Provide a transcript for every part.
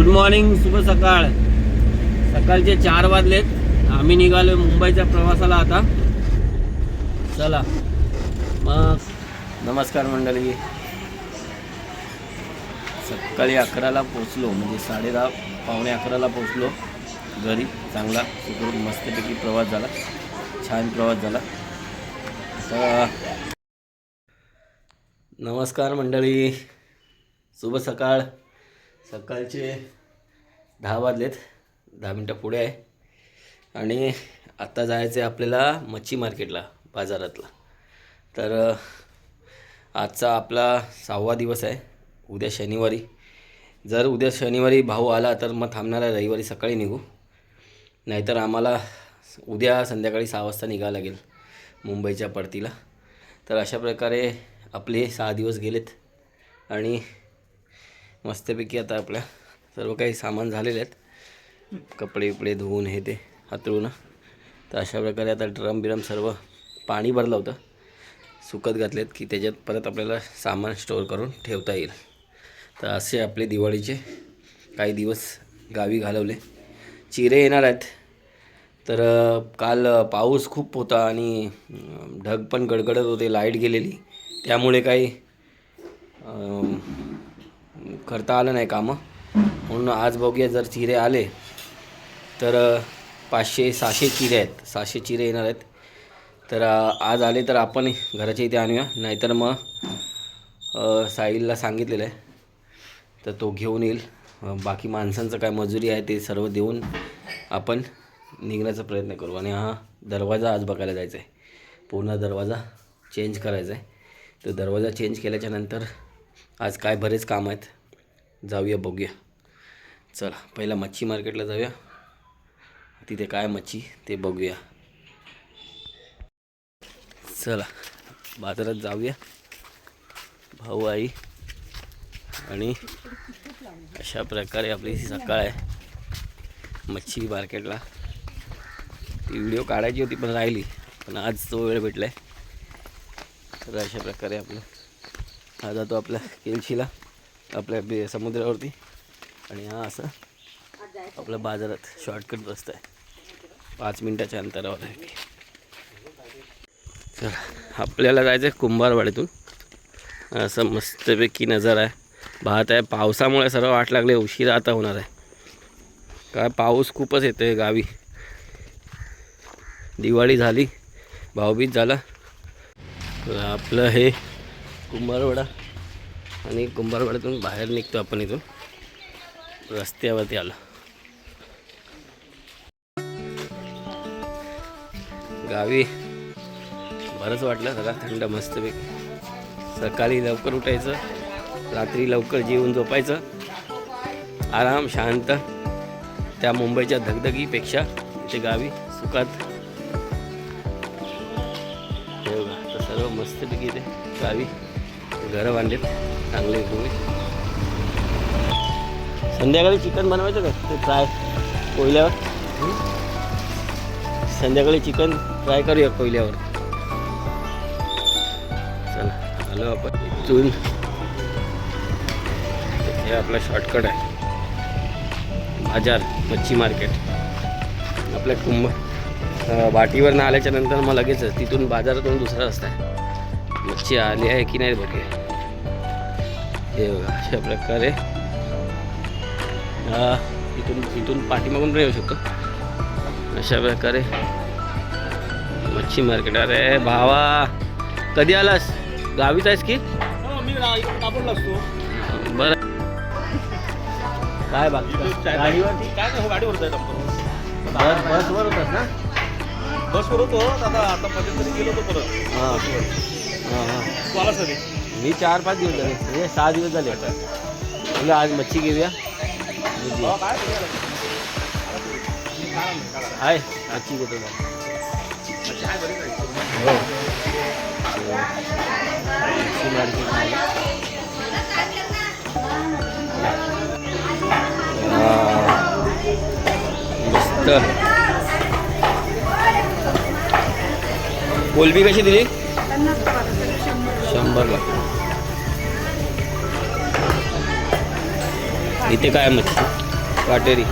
Good morning, शुभ सकाळ. सकाळचे 4 वाजलेत. आम्ही निघालो मुंबईच्या प्रवासाला आता. चला मग. नमस्कार मंडळी. सकाळी 11ला पोचलो, म्हणजे 10:30 पावणे 11ला पोचलो घरी. चांगला सुखरूप मस्तपैकी प्रवास झाला, छान प्रवास झाला. तर नमस्कार मंडळी, शुभ सकाळ. सकाळचे 10 वाजलेत, 10 मिनटं पुढे आहे. आणि आत्ता जायचं आहे आपल्याला मच्छी मार्केटला, बाजारातला. तर आजचा आपला 6वा दिवस आहे. उद्या शनिवारी, जर उद्या शनिवारी भाऊ आला तर मग थांबणार आहे, रविवारी सकाळी निघू. नाहीतर आम्हाला उद्या संध्याकाळी 6 वाजता निघावं लागेल मुंबईच्या परतीला. तर अशा प्रकारे आपले 6 दिवस गेलेत. आणि मस्तपैकी आता आपल्या सर्व काही सामान झालेले आहेत, कपडे बिपडे धुवून हे ते हातरून. तर अशा प्रकारे आता ड्रम बिरम सर्व पाणी भरलं होतं, सुकत घातलेत की त्याच्यात परत आपल्याला सामान स्टोअर करून ठेवता येईल. तर असे आपले दिवाळीचे काही दिवस गावी घालवले. चिरे येणार आहेत. तर काल पाऊस खूप होता आणि ढग पण गडगडत होते, लाईट गेलेली, त्यामुळे काही करता आलं नाही कामं. म्हणून आज बघूया, जर चिरे आले तर 500-600 चिरे आहेत, 600 चिरे येणार आहेत. तर आज आले तर आपण घराच्या इथे आणूया, नाहीतर मग साहिलला सांगितलेलं आहे तर तो घेऊन येईल. बाकी माणसांचं काय मजुरी आहे ते सर्व देऊन आपण निघण्याचा प्रयत्न करू. आणि हा दरवाजा आज बघायला जायचा आहे, पूर्ण दरवाजा चेंज करायचा आहे. तर दरवाजा चेंज केल्याच्या नंतर आज काय बरेच काम आहेत, जाऊया बघूया. चला पहिला मच्छी मार्केटला जाऊया, तिथे काय मच्छी ते बघूया. चला बाजारात जाऊया, भाऊ आई. आणि अशा प्रकारे आपली सकाळ आहे मच्छी मार्केटला. ती व्हिडिओ काढायची होती पण राहिली, पण आज तो वेळ भेटला आहे. तर अशा प्रकारे आपलं हा जातो आपल्या केलशीला, आपल्या समुद्रावरती. आणि हा असं आपल्या बाजारात शॉर्टकट रस्ता आहे, 5 मिनटाच्या अंतरावर आहे. चला आपल्याला जायचं आहे कुंभारवाडीतून. असं मस्तपैकी नजारा आहे, पाहत आहे. पावसामुळे सर्व वाट लागले, उशिरा आता होणार आहे. काय पाऊस खूपच येतो आहे गावी. दिवाळी झाली, भाऊबीज झाला. आपलं हे कुंभारवाडा, आणि कुंभारवाड्यातून बाहेर निघतो आपण. इथून रस्त्यावरती आलो. गावी बरंच वाटलं, सगळं थंड मस्तपैकी. सकाळी लवकर उठायचं, रात्री लवकर जेवून झोपायचं, आराम शांत. त्या मुंबईच्या धगधगीपेक्षा इथे गावी सुखात. हे बघा, तर सर्व मस्तपैकी इथे गावी घरं बांधलेत चांगले तुम्ही. संध्याकाळी चिकन बनवायचं का ते फ्राय कोयल्यावर? संध्याकाळी चिकन फ्राय करूया कोयल्यावर. चला आलो आपण इथून. हे आपला शॉर्टकट आहे, बाजार मच्छी मार्केट. आपल्या वाटीवर न आल्याच्या नंतर मग लगेच तिथून बाजारातून दुसरा रस्ता आहे. मच्छी आली आहे की नाही बघूया. हे बघा अशा प्रकारे इथून पाठीमागून पण येऊ शकतो. अशा प्रकारे मच्छी मार्केट. अरे भावा, कधी आलास? गावीच आहेस की? बरं. काय बाकी गाडीवरती? काय गाडीवर जायचं बसवर होतास ना? बसवर होतो आता मध्यंतरी गेलो होतो परत. हां हां. तू आला सगळे? मी 4-5 दिवस झाले, म्हणजे 6 दिवस झाले आता. म्हणजे आज मच्छी घेऊया. आहे मच्छी घेतो हो. मच्छी मार्केट मस्त. कोलबी कशी दिली? 100ला. इथे काय मच्छी? काटेरी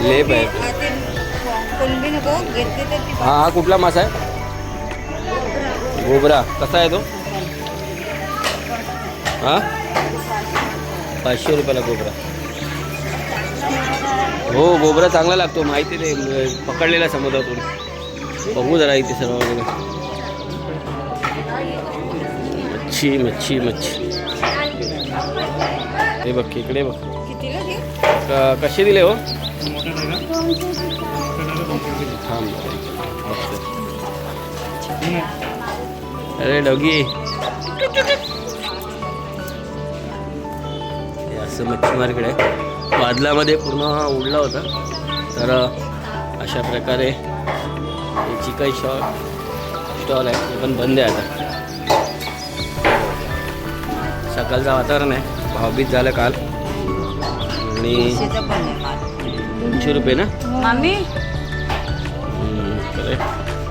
लेप आहे. कोलंबी नको घेतली तर ती हा कुठला मासा आहे? गोबरा. कसा आहे तो? हा 500 रुपयाला गोबरा. हो गोबरा चांगला लागतो माहिती ते पकडलेला समुद्रातून. बघू जरा इथे सर्व वगैरे मच्छी मच्छी मच्छी. हे बघ इकडे बघ. कितीला घे? कसे दिले हो? थांब. अरे डॉगी हे असं मच्छी मार्केट आहे. बादलामध्ये पूर्ण उडला होता तर अशा प्रकारे चिकन स्टॉल आहे ते पण बंद आहे आता. सकाळचं वातावरण आहे. भावबीज झालं काल आणि 200 रुपये ना मामी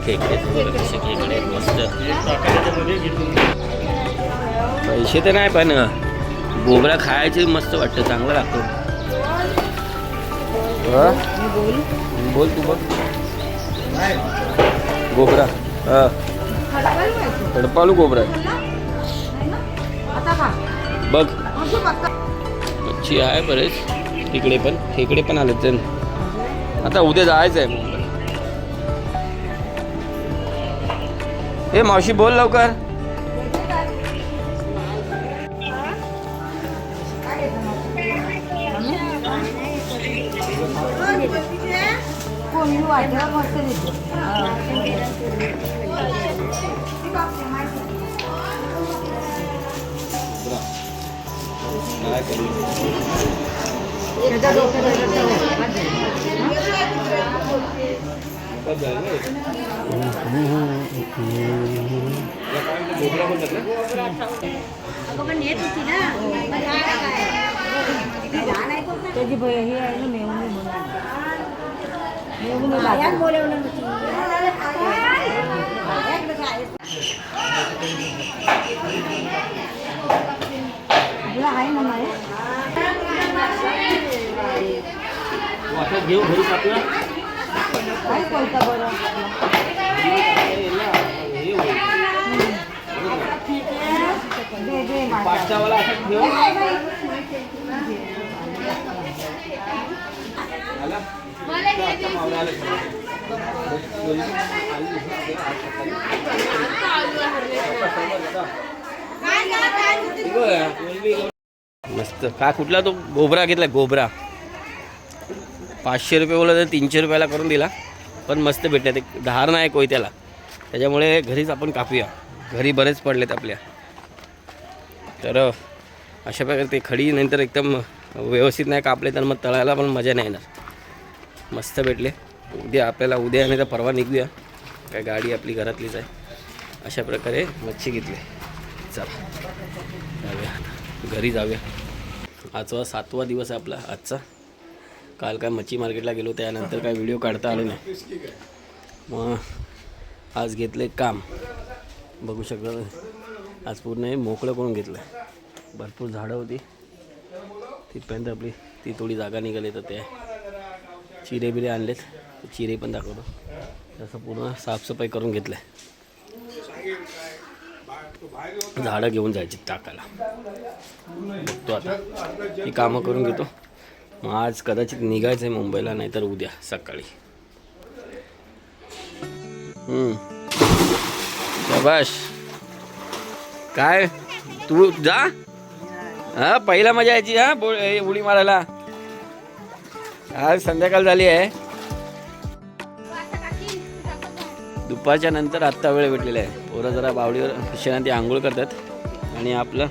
खेकडे कसे खेकडे मस्त. पैसे तर नाही पण गोबरा खायचे मस्त वाटतं चांगलं लागतं. बोल तू बघ. गोबरा हा खडपालू गोबरा बघ. मच्छी आहे बरेच तिकडे पण खेकडे पण आले तर आता उद्या जायचं आहे मुंबई. हे मावशी बोल लवकर. कोणी वाटलं मस्त देतो. त्याच्या त्याची हे आहे ना मेवणी म्हणून बोलवलं आहे ना माय घेऊ घरी टाकूया. काय कोणता बरं पाचशावाला असं ठेव. मस्त. का कुठला तो गोबरा घेतला? गोबरा 500 रुपये बोलला तर 300 रुपयाला करून दिला. पण मस्त भेटले. ते धार नाही कोयत्याला त्याच्यामुळे घरीच आपण कापूया. घरी बरेच पडलेत आपल्या. तर अशा प्रकारे ते खडी नंतर एकदम व्यवस्थित नाही कापले तर मग तळायला पण मजा नाही येणार. मस्त भेटले. उद्या आपल्याला उद्या नाही तर परवा निघूया. काय गाडी आपली घरातलीच आहे. अशा प्रकारे मच्छी घेतली. चला जाऊया घरी जाऊया. आजचा 7वा दिवस आहे आपला आजचा. काल काय मच्छी मार्केटला गेलो त्यानंतर काय व्हिडिओ काढता आले नाही. मग आज घेतलं एक काम बघू शकता. आज पूर्ण हे मोकळं करून घेतलं. भरपूर झाडं होती तिथपर्यंत आपली ती थोडी जागा निघाली तर ते चिरे बिरे आणलेत. चिरे पण दाखवतो. तसं पूर्ण साफसफाई करून घेतलं. झाडं घेऊन जायची टाकायला. बघतो आता ही कामं करून घेतो. मग आज कदाचित निघायचं आहे मुंबईला नाही तर उद्या सकाळी. शाबाश. काय तू जा. हा पहिला मजा यायची. हा उडी मारायला. आज संध्याकाळ झाली आहे. दुपारच्या नंतर आत्ता वेळ भेटलेला आहे. पोरं जरा बावडीवर शेणात आंघोळ करतात आणि आपलं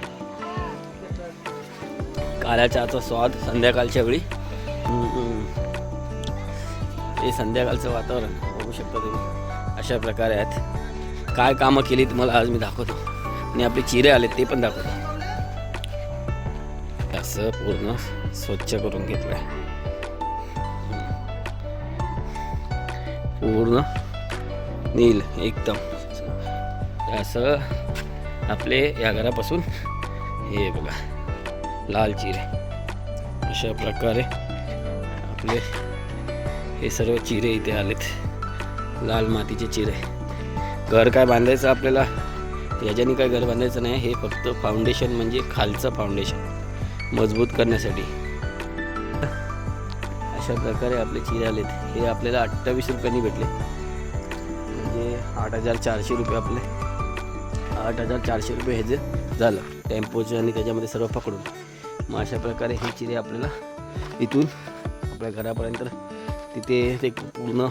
काळ्या चहाचा स्वाद संध्याकाळच्या वेळी. हे संध्याकाळचं वातावरण बघू शकता तुम्ही. अशा प्रकारे आहेत. काय कामं केली तुम्हाला आज मी दाखवतो. आणि आपले चिरे आले ते पण दाखवतो. असं पूर्ण स्वच्छ करून घेतलंय. पूर्ण नील एकदम. असं आपले या घरापासून हे बघा लाल चिरे अशा प्रकारे आपले हे सर्व चिरे इथे आलेत, लाल मातीचे चिरे. घर काय बांधायचं आपल्याला याच्याने काय घर बांधायचं नाही, हे फक्त फाउंडेशन म्हणजे खालचं फाउंडेशन मजबूत करण्यासाठी. अशा प्रकारे आपले चिरे आलेत. हे आपल्याला 28 रुपयांनी भेटले, म्हणजे 8,400 रुपये. आपले 8,400 रुपये ह्याचे झालं टेम्पोचं आणि त्याच्यामध्ये सर्व पकडून. मग अशा प्रकारे हे चिरे आपल्याला इथून आपल्या घरापर्यंत तिथे ते पूर्ण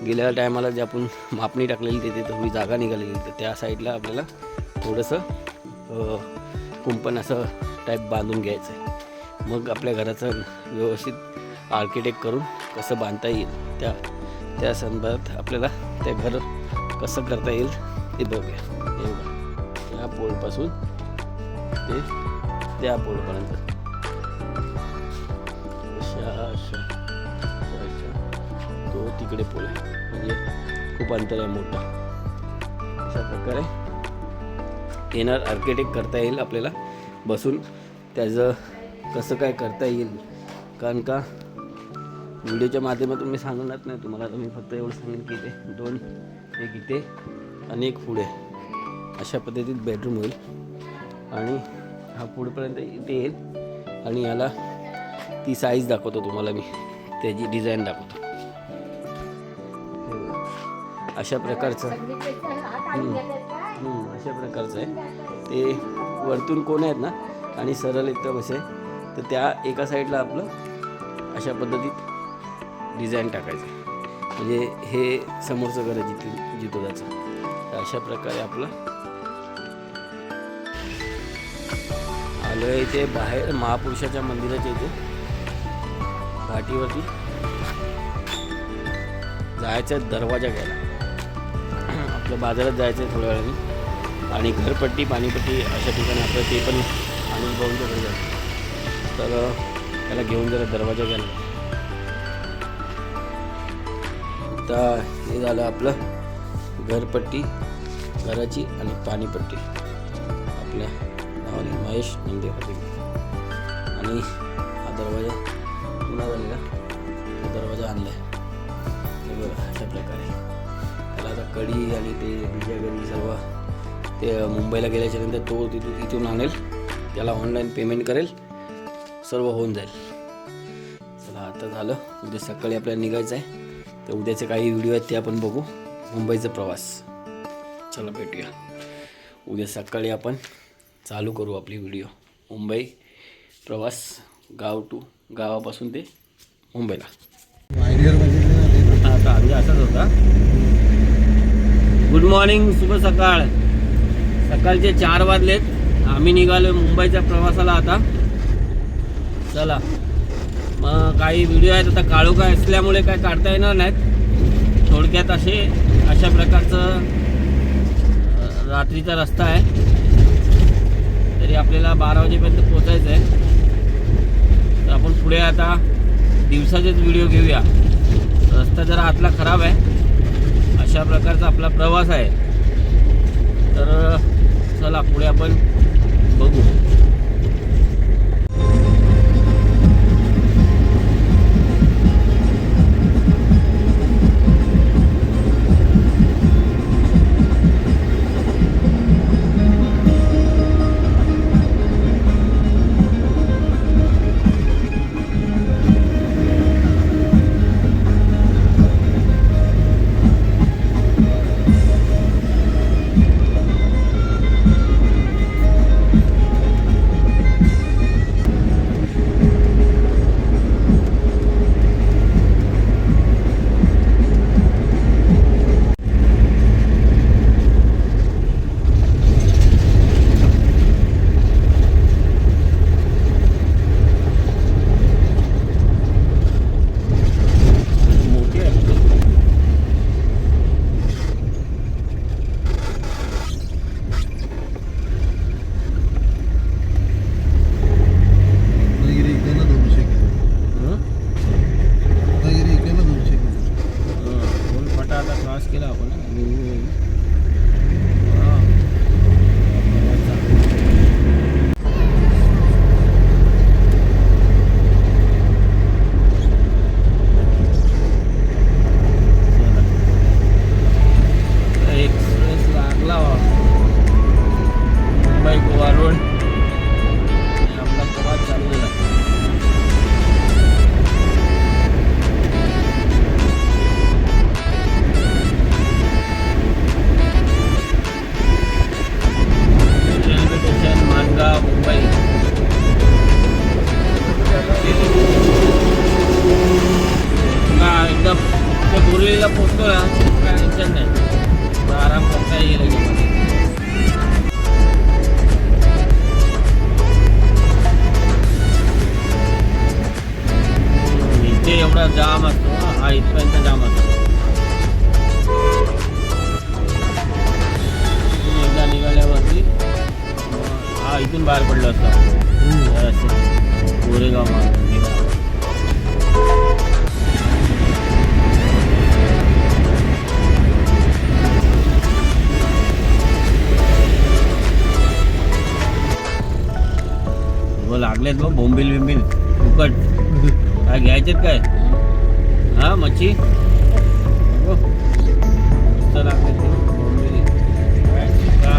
गेल्या टायमाला जे आपण मापणी टाकलेली तिथे थोडी जागा निघालेली, तर त्या साईडला आपल्याला थोडंसं कुंपण असं टाईप बांधून घ्यायचं आहे. मग आपल्या घराचं व्यवस्थित आर्किटेक्ट करून कसं बांधता येईल त्या संदर्भात आपल्याला ते घर कसं करता येईल ते बघूया. हे बघा, त्या पोलपासून ते त्या पोलपर्यंत तो तिकडे पोल आहे, म्हणजे खूप अंतर आहे मोठा. अशा प्रकारे येणार आर्किटेक्ट करता येईल आपल्याला बसून. त्याचं कसं काय करता येईल, कारण का व्हिडिओच्या माध्यमातून मी सांगणार नाही तुम्हाला. तर मी फक्त एवढं सांगेन की ते 2 एक इथे आणि एक पुढे अशा पद्धतीत बेडरूम होईल. आणि हा पुढेपर्यंत इथे येईल. आणि याला ती साईज दाखवतो तुम्हाला मी, त्याची डिझाईन दाखवतो. अशा प्रकारचं अशा प्रकारचं आहे ते. वरतून कोण आहेत ना आणि सरळ एकदम असे, तर त्या एका साईडला आपलं अशा पद्धतीत डिझाईन टाकायचं, म्हणजे हे समोरचं घर आहे जिथं जायचं. तर अशा प्रकारे आपलं आलो आहे इथे बाहेर महापुरुषाच्या मंदिराच्या इथे घाटीवरती जायचं दरवाजा घ्यायला. आपलं बाजारात जायचं आहे थोड्या वेळाने. आणि घरपट्टी पाणीपट्टी अशा ठिकाणी आपलं ते पण आनंद भाऊंच्या घरी जायचं, तर त्याला घेऊन जरा दरवाजा घ्यायला. आता हे झालं आपलं घरपट्टी घराची आणि पाणीपट्टी आपल्या नावाने महेश नंदे होते. आणि हा दरवाजा पुन्हा झालेला, दरवाजा आणला आहे बघा. अशा प्रकारे त्याला आता कडी आणि ते बिजा घरी सर्व ते मुंबईला गेल्याच्यानंतर तो इथून आणेल, त्याला ऑनलाईन पेमेंट करेल, सर्व होऊन जाईल. चला आता झालं. उद्या सकाळी आपल्याला निघायचं आहे, तर उद्याचे काही व्हिडिओ आहेत ते आपण बघू. मुंबईचा प्रवास, चला भेटूया उद्या सकाळी. आपण चालू करू आपली व्हिडिओ मुंबई प्रवास, गावापासून ते मुंबईला. आता म्हणजे असाच होता. गुड मॉर्निंग, शुभ सकाळ. सकाळचे 4 वाजलेत. आम्ही निघालो मुंबईच्या प्रवासाला आता. चला मग काही व्हिडिओ आहेत आता काळोखाय असल्यामुळे काय काढता येणार नाहीत. थोडक्यात अशा प्रकारचं रात्रीचा रस्ता आहे. तरी आपल्याला 12 वाजेपर्यंत पोचायचं आहे. तर आपण पुढे आता दिवसाचेच व्हिडिओ घेऊया. रस्ता जरा आतला खराब आहे. अशा प्रकारचा आपला प्रवास आहे. तर चला पुढे आपण बघू. बोरिवलीला पोहोचतो ना काय टेन्शन नाही, तर आराम करता येईल याच्यामध्ये. इथे एवढा जाम असतो, हा इथपर्यंत जाम असतो. इथून एकदा निघाल्यावरती हा इथून बाहेर पडलो असतो गोरेगाव मार्ग निघाला. लागलेत बघ बोंबील बिंबील फुकट. काय घ्यायचेत काय? हा मच्छी हो. मस्त लागले ते बोंबील. काय सुका.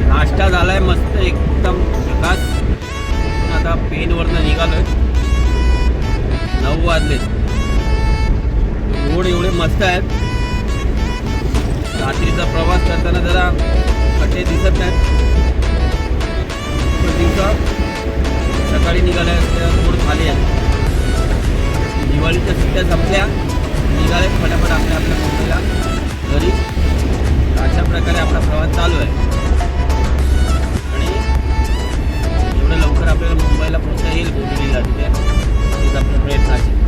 नाश्ता झालाय मस्त एकदम झकास. आता पेनवरनं निघालोय. 9 वाजलेत. रोड एवढे मस्त आहेत. रात्रीचा प्रवास करताना जरा खड्डे दिसत नाहीत. दिवसा सकाळी निघाल्या रोड खाली आहे. दिवाळीच्या सुट्ट्या संपल्या, निघाले फटाफट आपल्या मुंबईला घरी. अशा प्रकारे आपला प्रवास चालू आहे आणि एवढं लवकर आपल्याला मुंबईला पोहोचता येईल बोरिवलीला. तिथे तेच आपला प्रयत्न असेल.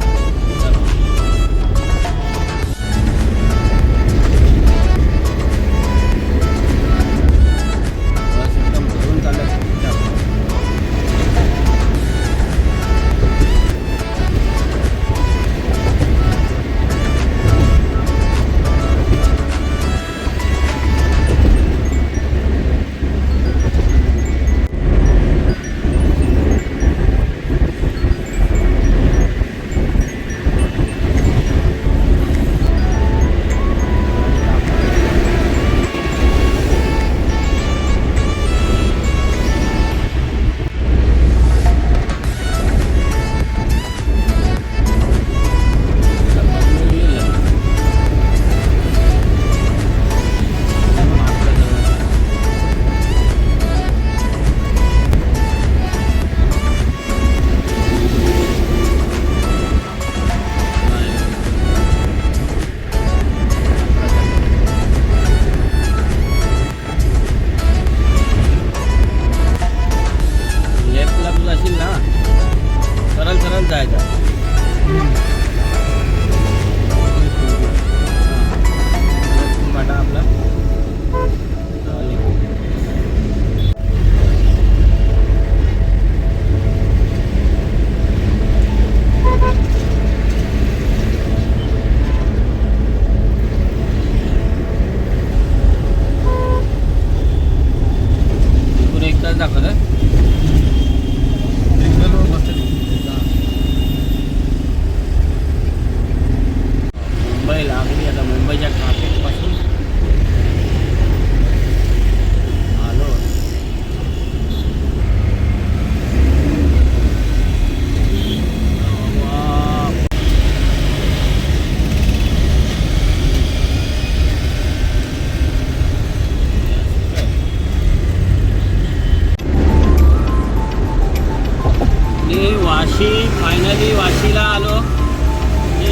फायनली वाशीला आलो.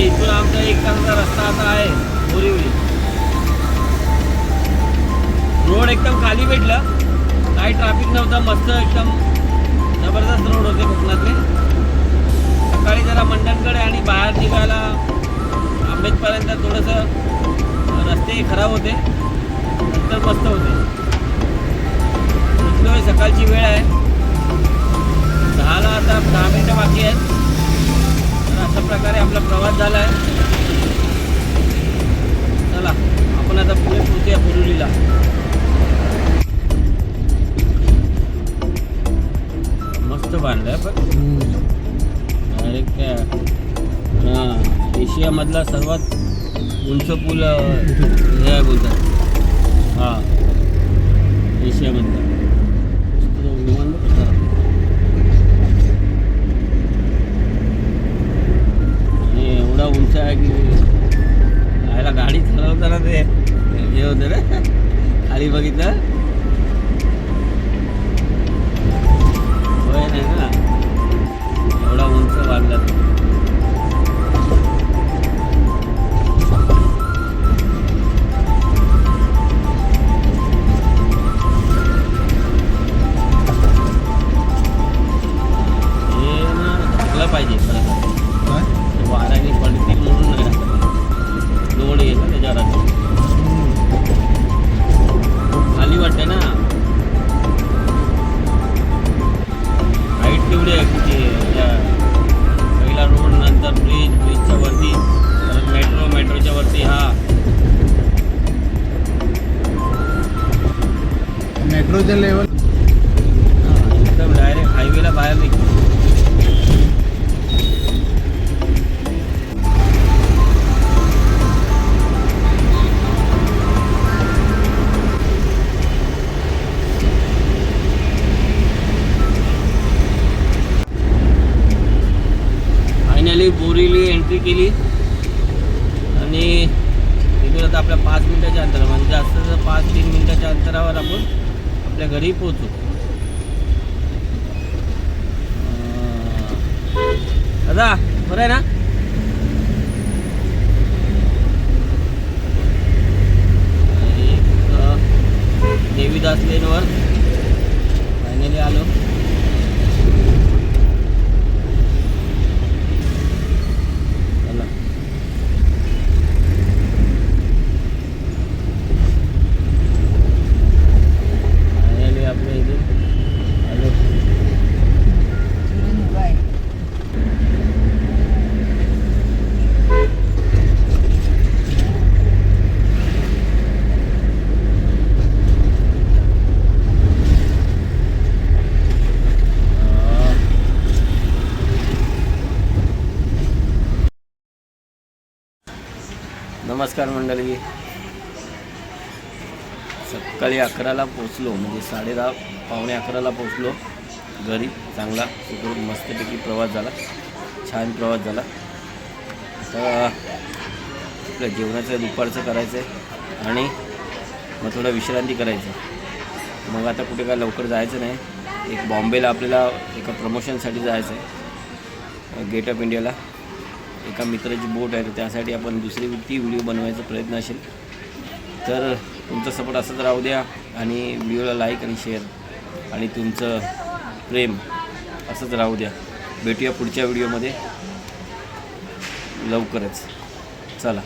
इथून आमचा एक तासाचा रस्ता आता आहे बोरिवली. रोड एकदम खाली भेटला, काही ट्रॅफिक नव्हता. मस्त एकदम जबरदस्त रोड होते कोकणातले. सकाळी जरा मंडणकडे आणि बाहेर निघायला आंबेडपर्यंत थोडंसं रस्ते खराब होते, नंतर मस्त होते. पोचलोय, सकाळची वेळ आहे. 10ला आता 10 मिनिटं बाकी आहेत. तर अशा प्रकारे आपला प्रवास झाला आहे. चला आपण आता पुढे पोहोचूया बोरिवलीला. मस्त बांधलं आहे पण डायरेक्ट काय. हां, एशियामधला सर्वात उंच पूल हे आहे बोलतात. हां, एशियामधला. एवढा उंच आहे की यायला गाडी चालवताना ते हे होतं ना, खाली बघितलं होय नाही ना, एवढा उंच बांधला. पाहिजे मला तर. काय? वाऱ्याने पडतील म्हणून नाही राहत. लोड येईल ना त्याच्यावर आता. खाली वाटते ना हाईट तेवढी आहे किती त्या पहिला रोड नंतर ब्रिजच्या वरती परत मेट्रोच्या वरती हा मेट्रोच्या लेवल एकदम डायरेक्ट हायवेला बाहेर निघतो. फायनली बोरीली एंट्री केली आणि इथून आता आपल्या 5 मिनिटाच्या अंतरावर म्हणजे जास्त 5-3 मिनिटाच्या अंतरावर आपण आपल्या घरी पोहोचू. दादा बरं आहे ना? देवीदास लेनवर फायनली आलो. चला फायनली आपल्या इथे आलो. नमस्कार मंडळी. सकाळी 11ला पोचलो म्हणजे 10:30 पावणे 11ला पोचलो घरी. चांगला सुखरूप मस्तपैकी प्रवास झाला. छान प्रवास झाला. आता आपल्या जेवणाचं दुपारचं करायचं आहे आणि मग थोडं विश्रांती करायचं. मग आता कुठे काय लवकर जायचं नाही. एक बॉम्बेला आपल्याला एका प्रमोशनसाठी जायचं आहे. गेट ऑफ इंडियाला एका मित्राची बोट आहे तर त्यासाठी आपण ती व्हिडिओ बनवायचा प्रयत्न असेल तर तुमचा सपोर्ट असंच राहू द्या आणि व्हिडिओला लाईक आणि शेअर आणि तुमचं प्रेम असंच राहू द्या. भेटूया पुढच्या व्हिडिओमध्ये लवकरच. चला.